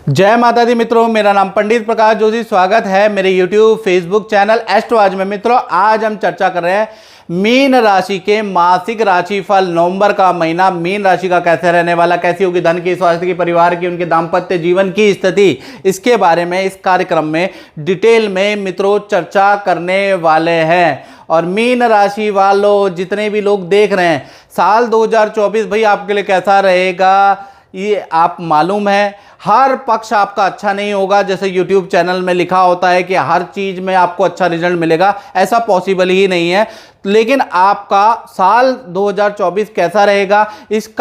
जय माता दी मित्रों, मेरा नाम पंडित प्रकाश जोशी। स्वागत है मेरे YouTube फेसबुक चैनल एस्ट्रो आज में। मित्रों, आज हम चर्चा कर रहे हैं मीन राशि के मासिक राशिफल। नवंबर का महीना मीन राशि का कैसे रहने वाला, कैसी होगी धन की, स्वास्थ्य की, परिवार की, उनके दाम्पत्य जीवन की स्थिति, इसके बारे में इस कार्यक्रम में डिटेल में मित्रों चर्चा करने वाले हैं। और मीन राशि वालों, जितने भी लोग देख रहे हैं, साल 2024 भाई आपके लिए कैसा रहेगा ये आप मालूम है। हर पक्ष आपका अच्छा नहीं होगा। जैसे YouTube चैनल में लिखा होता है कि हर चीज में आपको अच्छा रिजल्ट मिलेगा, ऐसा पॉसिबल ही नहीं है। लेकिन आपका साल 2024 कैसा रहेगा, इस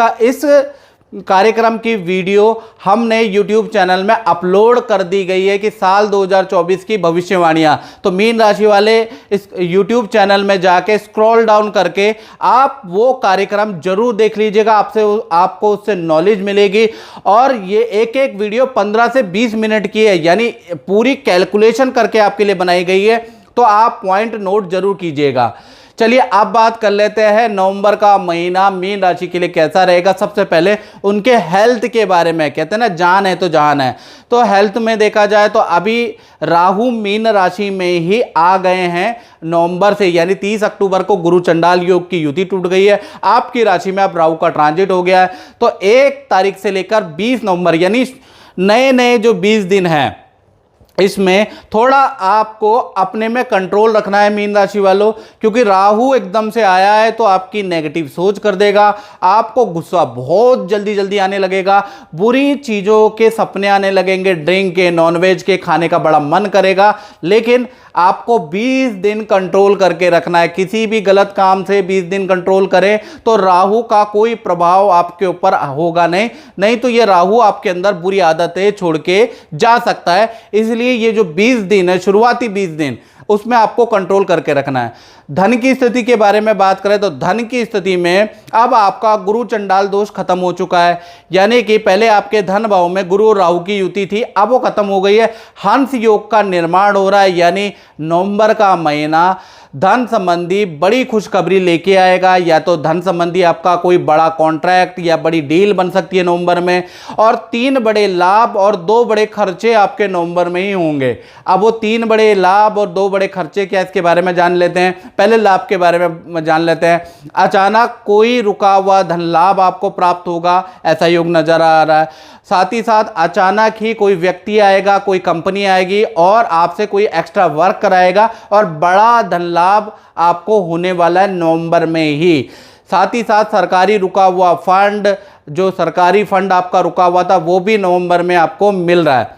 कार्यक्रम की वीडियो हमने YouTube चैनल में अपलोड कर दी गई है कि साल 2024 की भविष्यवाणियां। तो मीन राशि वाले इस YouTube चैनल में जाके स्क्रॉल डाउन करके आप वो कार्यक्रम जरूर देख लीजिएगा। आपको उससे नॉलेज मिलेगी। और ये एक एक वीडियो 15 से 20 मिनट की है, यानी पूरी कैलकुलेशन करके आपके लिए बनाई गई है। तो आप पॉइंट नोट जरूर कीजिएगा। चलिए अब बात कर लेते हैं नवंबर का महीना मीन राशि के लिए कैसा रहेगा। सबसे पहले उनके हेल्थ के बारे में। कहते हैं ना, जान है तो जहान है। तो हेल्थ में देखा जाए तो अभी राहु मीन राशि में ही आ गए हैं नवंबर से, यानी 30 अक्टूबर को गुरु चंडाल योग की युति टूट गई है। आपकी राशि में अब राहु का ट्रांजिट हो गया है। तो 1 तारीख से लेकर 20 नवंबर यानी नए जो 20 दिन हैं, इसमें थोड़ा आपको अपने में कंट्रोल रखना है मीन राशि वालों। क्योंकि राहु एकदम से आया है तो आपकी नेगेटिव सोच कर देगा। आपको गुस्सा बहुत जल्दी आने लगेगा, बुरी चीज़ों के सपने आने लगेंगे, ड्रिंक के, नॉनवेज के खाने का बड़ा मन करेगा। लेकिन आपको 20 दिन कंट्रोल करके रखना है। किसी भी गलत काम से 20 दिन कंट्रोल करें तो राहु का कोई प्रभाव आपके ऊपर होगा नहीं तो ये राहु आपके अंदर बुरी आदतें छोड़ के जा सकता है। इसलिए ये जो 20 दिन है, शुरुआती 20 दिन, उसमें आपको कंट्रोल करके रखना है। धन की स्थिति के बारे में बात करें तो धन की स्थिति में अब आपका गुरु चंडाल दोष खत्म हो चुका है। यानी कि पहले आपके धन भाव में गुरु और राहु की युति थी, अब वो खत्म हो गई है। हंस योग का निर्माण हो रहा है। यानी नवंबर का महीना धन संबंधी बड़ी खुशखबरी लेके आएगा। या तो धन संबंधी आपका कोई बड़ा कॉन्ट्रैक्ट या बड़ी डील बन सकती है नवंबर में। और 3 बड़े लाभ और 2 बड़े खर्चे आपके नवंबर में ही होंगे। अब वो 3 बड़े लाभ और 2 बड़े खर्चे क्या, इसके बारे में जान लेते हैं। पहले लाभ के बारे में जान लेते हैं। अचानक कोई रुका हुआ धन लाभ आपको प्राप्त होगा, ऐसा योग नजर आ रहा है। साथ ही साथ अचानक ही कोई व्यक्ति आएगा, कोई कंपनी आएगी और आपसे कोई एक्स्ट्रा वर्क कराएगा और बड़ा धन लाभ आपको होने वाला है नवंबर में ही। साथ ही साथ सरकारी रुका हुआ फंड, जो सरकारी फंड आपका रुका हुआ था, वो भी नवंबर में आपको मिल रहा है।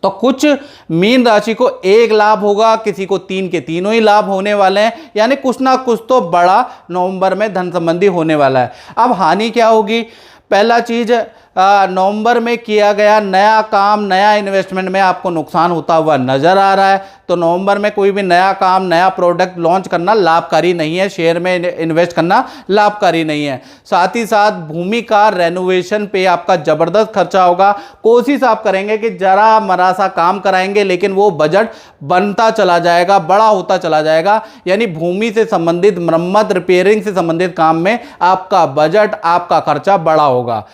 तो कुछ मीन राशि को 1 लाभ होगा, किसी को 3 के तीनों ही लाभ होने वाले हैं। यानी कुछ ना कुछ तो बड़ा नवंबर में धन संबंधी होने वाला है। अब हानि क्या होगी? पहला चीज, नवंबर में किया गया नया काम, नया इन्वेस्टमेंट में आपको नुकसान होता हुआ नजर आ रहा है। तो नवंबर में कोई भी नया काम, नया प्रोडक्ट लॉन्च करना लाभकारी नहीं है। शेयर में इन्वेस्ट करना लाभकारी नहीं है। साथ ही साथ भूमि का रेनोवेशन पे आपका जबरदस्त खर्चा होगा। कोशिश आप करेंगे कि जरा मरा सा काम कराएंगे, लेकिन वो बजट बनता चला जाएगा, बड़ा होता चला जाएगा। यानी भूमि से संबंधित मरम्मत, रिपेयरिंग से संबंधित काम में आपका बजट, आपका खर्चा बड़ा होगा।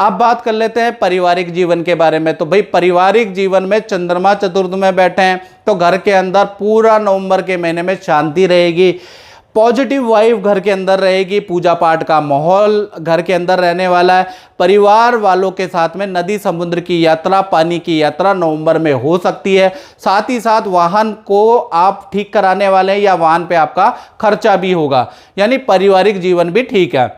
अब बात कर लेते हैं पारिवारिक जीवन के बारे में। तो भाई पारिवारिक जीवन में चंद्रमा चतुर्थ में बैठे हैं तो घर के अंदर पूरा नवंबर के महीने में शांति रहेगी, पॉजिटिव वाइब घर के अंदर रहेगी, पूजा पाठ का माहौल घर के अंदर रहने वाला है। परिवार वालों के साथ में नदी समुद्र की यात्रा, पानी की यात्रा नवंबर में हो सकती है। साथ ही साथ वाहन को आप ठीक कराने वाले हैं या वाहन पे आपका खर्चा भी होगा। यानी पारिवारिक जीवन भी ठीक है।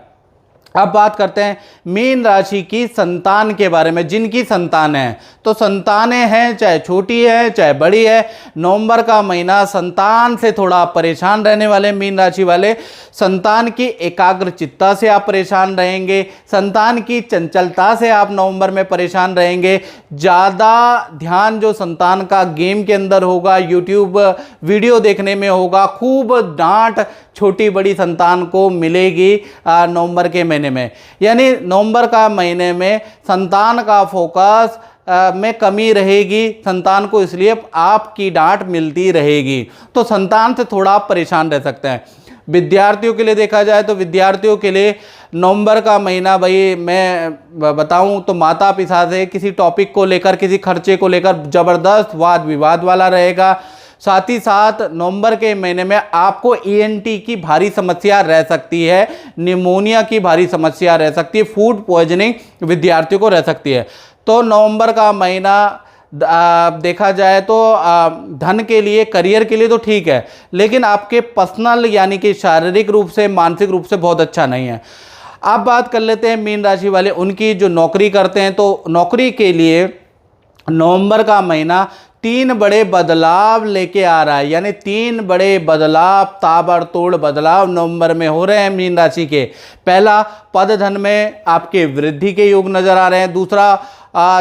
अब बात करते हैं मीन राशि की संतान के बारे में। जिनकी संतान है, तो संतानें हैं, चाहे छोटी है चाहे बड़ी है, नवंबर का महीना संतान से थोड़ा परेशान रहने वाले मीन राशि वाले। संतान की एकाग्रचित्ता से आप परेशान रहेंगे, संतान की चंचलता से आप नवंबर में परेशान रहेंगे। ज़्यादा ध्यान जो संतान का गेम के अंदर होगा, यूट्यूब वीडियो देखने में होगा, खूब डांट छोटी बड़ी संतान को मिलेगी नवंबर के महीने में। यानी नवंबर का महीने में संतान का फोकस में कमी रहेगी संतान को, इसलिए आपकी डांट मिलती रहेगी। तो संतान से थोड़ा आप परेशान रह सकते हैं। विद्यार्थियों के लिए देखा जाए तो विद्यार्थियों के लिए नवंबर का महीना भाई मैं बताऊं तो माता पिता से किसी टॉपिक को लेकर, किसी खर्चे को लेकर ज़बरदस्त वाद विवाद वाला रहेगा। साथ ही साथ नवंबर के महीने में आपको ईएनटी की भारी समस्या रह सकती है, निमोनिया की भारी समस्या रह सकती है, फूड पॉइजनिंग विद्यार्थियों को रह सकती है। तो नवंबर का महीना देखा जाए तो धन के लिए, करियर के लिए तो ठीक है, लेकिन आपके पर्सनल यानी कि शारीरिक रूप से, मानसिक रूप से बहुत अच्छा नहीं है। अब बात कर लेते हैं मीन राशि वाले उनकी जो नौकरी करते हैं। तो नौकरी के लिए नवंबर का महीना 3 बड़े बदलाव लेके आ रहा है, यानी 3 बड़े बदलाव, ताबड़तोड़ बदलाव नवंबर में हो रहे हैं मीन राशि के। पहला, पद धन में आपके वृद्धि के योग नजर आ रहे हैं। दूसरा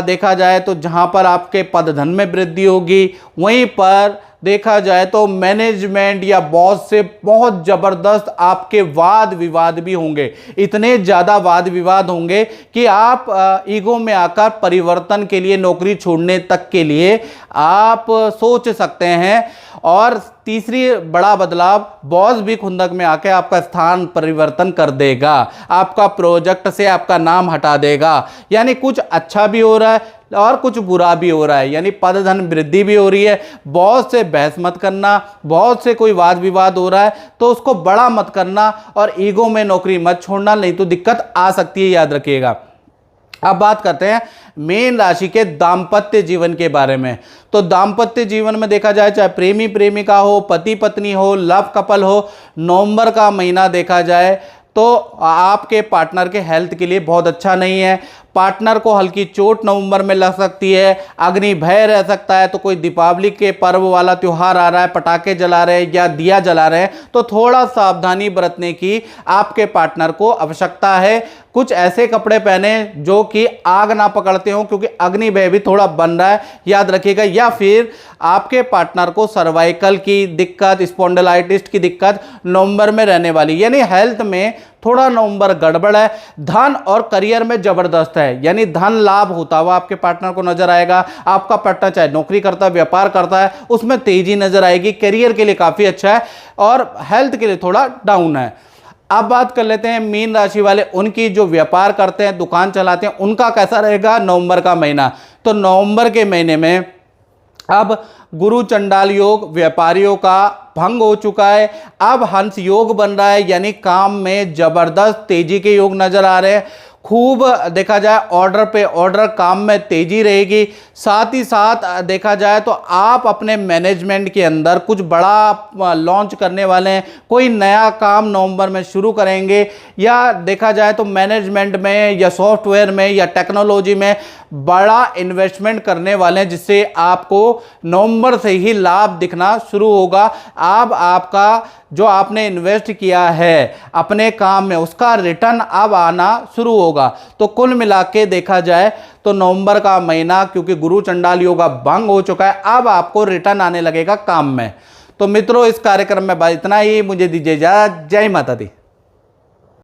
देखा जाए तो जहां पर आपके पद धन में वृद्धि होगी, वहीं पर देखा जाए तो मैनेजमेंट या बॉस से बहुत ज़बरदस्त आपके वाद विवाद भी होंगे। इतने ज़्यादा वाद विवाद होंगे कि आप ईगो में आकर परिवर्तन के लिए, नौकरी छोड़ने तक के लिए आप सोच सकते हैं। और तीसरी बड़ा बदलाव, बॉस भी खुंदक में आके आपका स्थान परिवर्तन कर देगा, आपका प्रोजेक्ट से आपका नाम हटा देगा। यानी कुछ अच्छा भी हो रहा है और कुछ बुरा भी हो रहा है, यानी पद धन वृद्धि भी हो रही है। बॉस से बहस मत करना, बॉस से कोई वाद विवाद हो रहा है तो उसको बड़ा मत करना और ईगो में नौकरी मत छोड़ना, नहीं तो दिक्कत आ सकती है, याद रखिएगा। अब बात करते हैं मीन राशि के दाम्पत्य जीवन के बारे में। तो दाम्पत्य जीवन में देखा जाए, चाहे प्रेमी प्रेमिका हो, पति पत्नी हो, लव कपल हो, नवंबर का महीना देखा जाए तो आपके पार्टनर के हेल्थ के लिए बहुत अच्छा नहीं है। पार्टनर को हल्की चोट नवंबर में लग सकती है, अग्नि भय रह सकता है। तो कोई दीपावली के पर्व वाला त्यौहार आ रहा है, पटाखे जला रहे हैं या दिया जला रहे हैं, तो थोड़ा सावधानी बरतने की आपके पार्टनर को आवश्यकता है। कुछ ऐसे कपड़े पहने जो कि आग ना पकड़ते हो, क्योंकि अग्नि भय भी थोड़ा बन रहा है, याद रखिएगा। या फिर आपके पार्टनर को सर्वाइकल की दिक्कत, स्पॉन्डिलाइटिस की दिक्कत नवंबर में रहने वाली, यानी हेल्थ में थोड़ा नवंबर गड़बड़ है। धन और करियर में जबरदस्त है, यानी धन लाभ होता हुआ आपके पार्टनर को नजर आएगा। आपका पार्टनर चाहे नौकरी करता है, व्यापार करता है, उसमें तेजी नजर आएगी। करियर के लिए काफी अच्छा है और हेल्थ के लिए थोड़ा डाउन है। अब बात कर लेते हैं मीन राशि वाले उनकी, जो व्यापार करते हैं, दुकान चलाते हैं, उनका कैसा रहेगा नवंबर का महीना। तो नवंबर के महीने में अब गुरु चंडाल योग व्यापारियों का भंग हो चुका है। अब हंस योग बन रहा है, यानी काम में जबरदस्त तेजी के योग नजर आ रहे हैं। खूब देखा जाए ऑर्डर पे ऑर्डर, काम में तेजी रहेगी। साथ ही साथ देखा जाए तो आप अपने मैनेजमेंट के अंदर कुछ बड़ा लॉन्च करने वाले हैं, कोई नया काम नवंबर में शुरू करेंगे, या देखा जाए तो मैनेजमेंट में या सॉफ्टवेयर में या टेक्नोलॉजी में बड़ा इन्वेस्टमेंट करने वाले हैं, जिससे आपको नवंबर से ही लाभ दिखना शुरू होगा। अब आपका जो आपने इन्वेस्ट किया है अपने काम में, उसका रिटर्न अब आना शुरू होगा। तो कुल मिला के देखा जाए तो नवंबर का महीना, क्योंकि गुरु चंडाल योग भंग हो चुका है, अब आपको रिटर्न आने लगेगा काम में। तो मित्रों, इस कार्यक्रम में इतना ही। मुझे दीजिए इजाजत। जय माता दी।